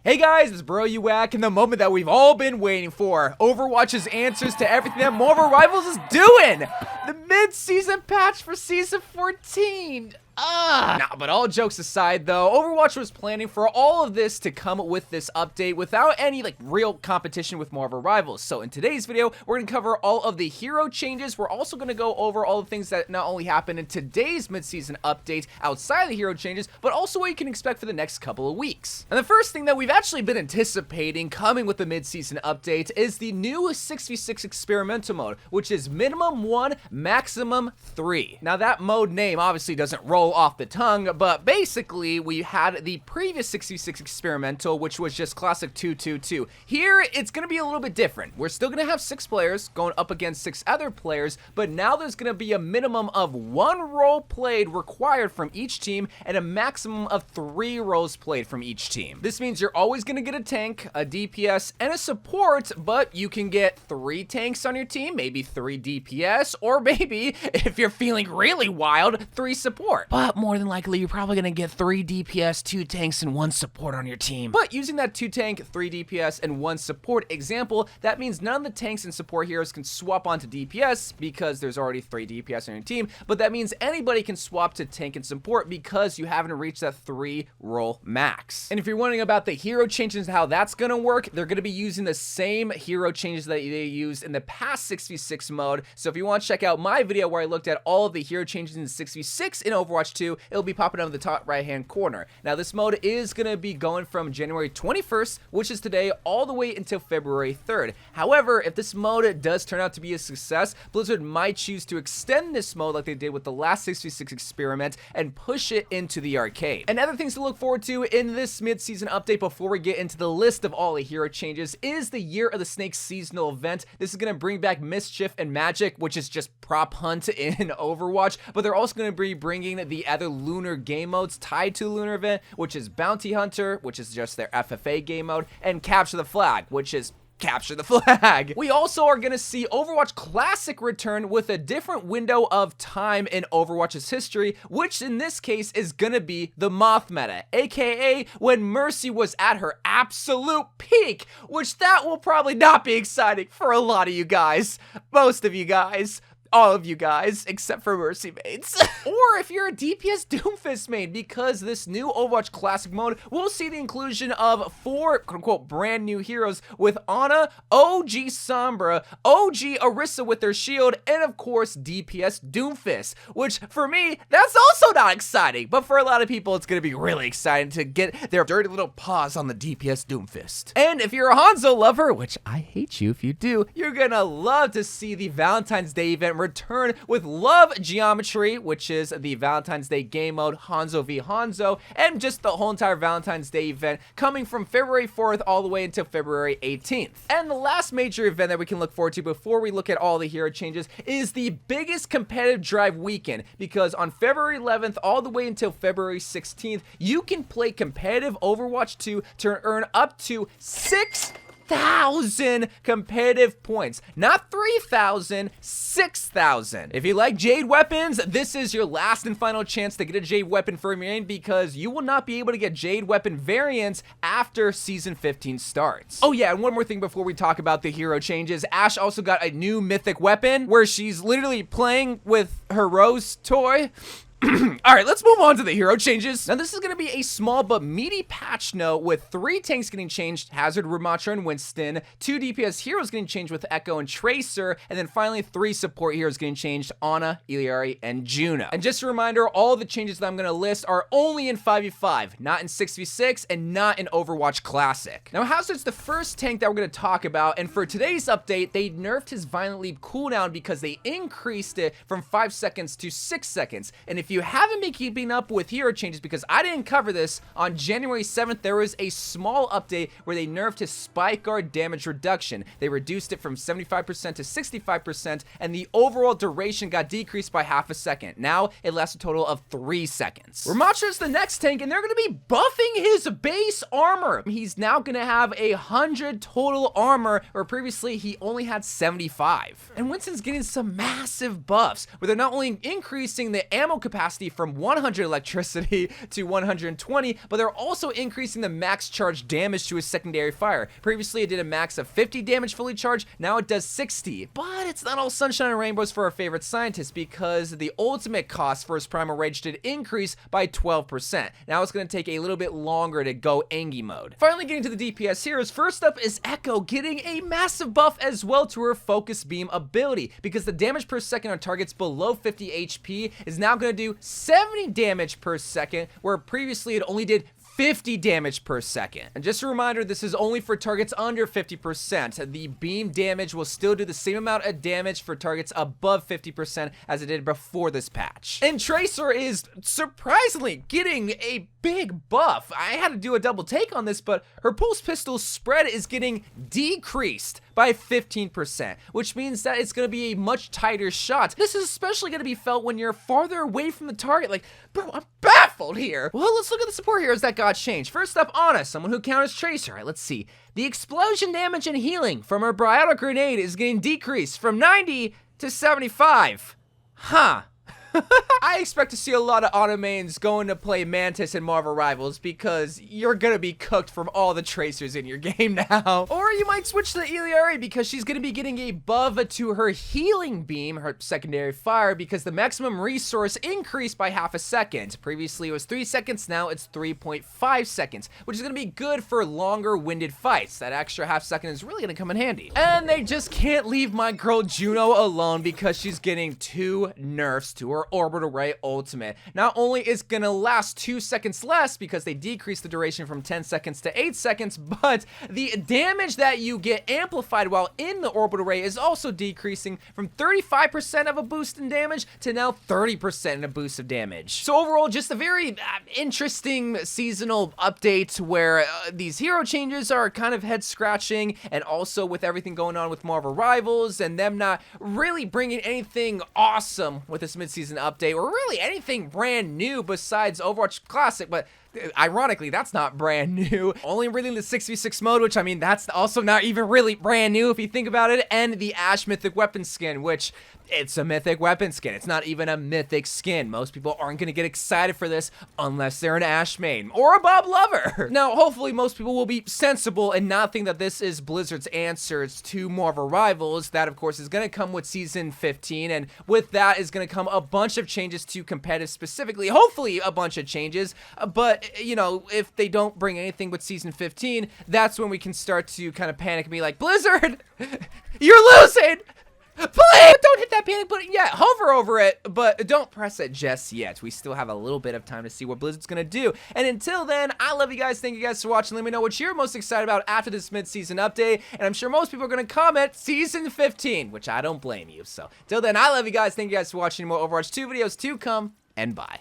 Hey guys, it's Bro You Whack, and the moment that we've all been waiting for. Overwatch's answers to everything that Marvel Rivals is doing! The mid-season patch for Season 14! Nah, but all jokes aside though, Overwatch was planning for all of this to come with this update without any real competition with Marvel Rivals. So in today's video, we're gonna cover all of the hero changes. We're also gonna go over all the things that not only happened in today's mid-season update outside of the hero changes, but also what you can expect for the next couple of weeks. And the first thing that we've actually been anticipating coming with the mid-season update is the new 6v6 experimental mode, which is minimum 1, maximum 3. Now that mode name obviously doesn't roll off the tongue, but basically we had the previous 6v6 experimental, which was just classic 2-2-2. Here it's gonna be a little bit different. We're still gonna have 6 players going up against 6 other players, but now there's gonna be a minimum of 1 role played required from each team and a maximum of 3 roles played from each team. This means you're always gonna get a tank, a DPS, and a support, but you can get 3 tanks on your team, maybe 3 DPS, or maybe, if you're feeling really wild, 3 support. But more than likely, you're probably gonna get 3 DPS, 2 tanks, and 1 support on your team. But using that 2 tank, 3 DPS, and 1 support example, that means none of the tanks and support heroes can swap onto DPS because there's already 3 DPS on your team, but that means anybody can swap to tank and support because you haven't reached that 3 role max. And if you're wondering about the hero changes and how that's gonna work, they're gonna be using the same hero changes that they used in the past 6v6 mode. So if you want to check out my video where I looked at all of the hero changes in 6v6 in Overwatch 2, it'll be popping up in the top right hand corner. Now this mode is gonna be going from January 21st, which is today, all the way until February 3rd. However, if this mode does turn out to be a success, Blizzard might choose to extend this mode like they did with the last 6v6 experiment and push it into the arcade. And other things to look forward to in this mid-season update before we get into the list of all the hero changes is the Year of the Snake seasonal event. This is going to bring back Mischief and Magic, which is just prop hunt in Overwatch, but they're also going to be bringing the other Lunar game modes tied to the Lunar event, which is Bounty Hunter, which is just their FFA game mode, and Capture the Flag, which is Capture the Flag. We also are gonna see Overwatch Classic return with a different window of time in Overwatch's history, which in this case is gonna be the Moth meta, aka when Mercy was at her absolute peak, which that will probably not be exciting for a lot of you guys, most of you guys. All of you guys, except for Mercy mates. Or if you're a DPS Doomfist main, because this new Overwatch Classic mode will see the inclusion of 4 quote-unquote brand new heroes with Ana, OG Sombra, OG Orisa with their shield, and of course DPS Doomfist, which for me, that's also not exciting, but for a lot of people it's gonna be really exciting to get their dirty little paws on the DPS Doomfist. And if you're a Hanzo lover, which I hate you if you do, you're gonna love to see the Valentines Day event return with Love Geometry, which is the Valentine's Day game mode, Hanzo v Hanzo, and just the whole entire Valentine's Day event coming from February 4th all the way until February 18th. And the last major event that we can look forward to before we look at all the hero changes is the biggest competitive drive weekend, because on February 11th all the way until February 16th, you can play competitive Overwatch 2 to earn up to 6,000 competitive points. Not 3,000, 6,000. If you like Jade weapons, this is your last and final chance to get a Jade weapon for your main, because you will not be able to get Jade weapon variants after Season 15 starts. Oh yeah, and one more thing before we talk about the hero changes. Ashe also got a new mythic weapon where she's literally playing with her Rose toy. Alright, let's move on to the hero changes. Now this is going to be a small but meaty patch note with 3 tanks getting changed, Hazard, Ramattra, and Winston, 2 DPS heroes getting changed with Echo and Tracer, and then finally 3 support heroes getting changed, Ana, Illari, and Juno. And just a reminder, all the changes that I'm going to list are only in 5v5, not in 6v6, and not in Overwatch Classic. Now Hazard's the first tank that we're going to talk about, and for today's update, they nerfed his Violent Leap cooldown because they increased it from 5 seconds to 6 seconds. And if you haven't been keeping up with hero changes, because I didn't cover this, on January 7th, there was a small update where they nerfed his spike guard damage reduction. They reduced it from 75% to 65%, and the overall duration got decreased by half a second. Now, it lasts a total of 3 seconds. Ramattra is the next tank, and they're going to be buffing his base armor. He's now going to have 100 total armor, where previously he only had 75. And Winston's getting some massive buffs, where they're not only increasing the ammo capacity capacity from 100 electricity to 120, but they're also increasing the max charge damage to a secondary fire. Previously, it did a max of 50 damage fully charged, now it does 60. But it's not all sunshine and rainbows for our favorite scientist, because the ultimate cost for his Primal Rage did increase by 12%. Now it's going to take a little bit longer to go Angie mode. Finally getting to the DPS heroes, first up is Echo, getting a massive buff as well to her Focus Beam ability, because the damage per second on targets below 50 HP is now going to do 70 damage per second, where previously it only did 50 damage per second. And just a reminder, this is only for targets under 50%. The beam damage will still do the same amount of damage for targets above 50% as it did before this patch. And Tracer is surprisingly getting a big buff. I had to do a double take on this, but her pulse pistol spread is getting decreased by 15%, which means that it's going to be a much tighter shot. This is especially going to be felt when you're farther away from the target. Like, bro, I'm baffled here. Well, let's look at the support heroes that got changed. First up, Anna, someone who counters Tracer. All right, let's see. The explosion damage and healing from her Biotic Grenade is getting decreased from 90 to 75. Huh. I expect to see a lot of auto mains going to play Mantis and Marvel Rivals, because you're gonna be cooked from all the tracers in your game now. Or you might switch to Illari, because she's gonna be getting a buff to her healing beam, her secondary fire, because the maximum resource increased by half a second. Previously it was 3 seconds, now it's 3.5 seconds, which is gonna be good for longer winded fights. That extra half second is really gonna come in handy. And they just can't leave my girl Juno alone, because she's getting 2 nerfs to her Orbital Ray ultimate. Not only is gonna last 2 seconds less because they decrease the duration from 10 seconds to 8 seconds, but the damage that you get amplified while in the Orbital Ray is also decreasing from 35% of a boost in damage to now 30% in a boost of damage. So overall, just a very interesting seasonal update where these hero changes are kind of head scratching, and also with everything going on with Marvel Rivals and them not really bringing anything awesome with this mid-season update, or really anything brand new besides Overwatch Classic, but ironically, that's not brand new. Only really the 6v6 mode, which, I mean, that's also not even really brand new if you think about it, and the Ashe Mythic weapon skin, which, it's a mythic weapon skin. It's not even a mythic skin. Most people aren't going to get excited for this unless they're an Ashe main or a Bob lover. Now, hopefully most people will be sensible and not think that this is Blizzard's answers to Marvel Rivals. That, of course, is going to come with Season 15, and with that is going to come a bunch of changes to competitive specifically. Hopefully a bunch of changes, but, you know, if they don't bring anything with Season 15, that's when we can start to kind of panic and be like, Blizzard, you're losing! Please don't hit that panic button yet. Hover over it, but don't press it just yet. We still have a little bit of time to see what Blizzard's gonna do. And until then, I love you guys. Thank you guys for watching. Let me know what you're most excited about after this mid-season update. And I'm sure most people are gonna comment Season 15, which I don't blame you. So, till then, I love you guys. Thank you guys for watching. More Overwatch 2 videos to come, and bye.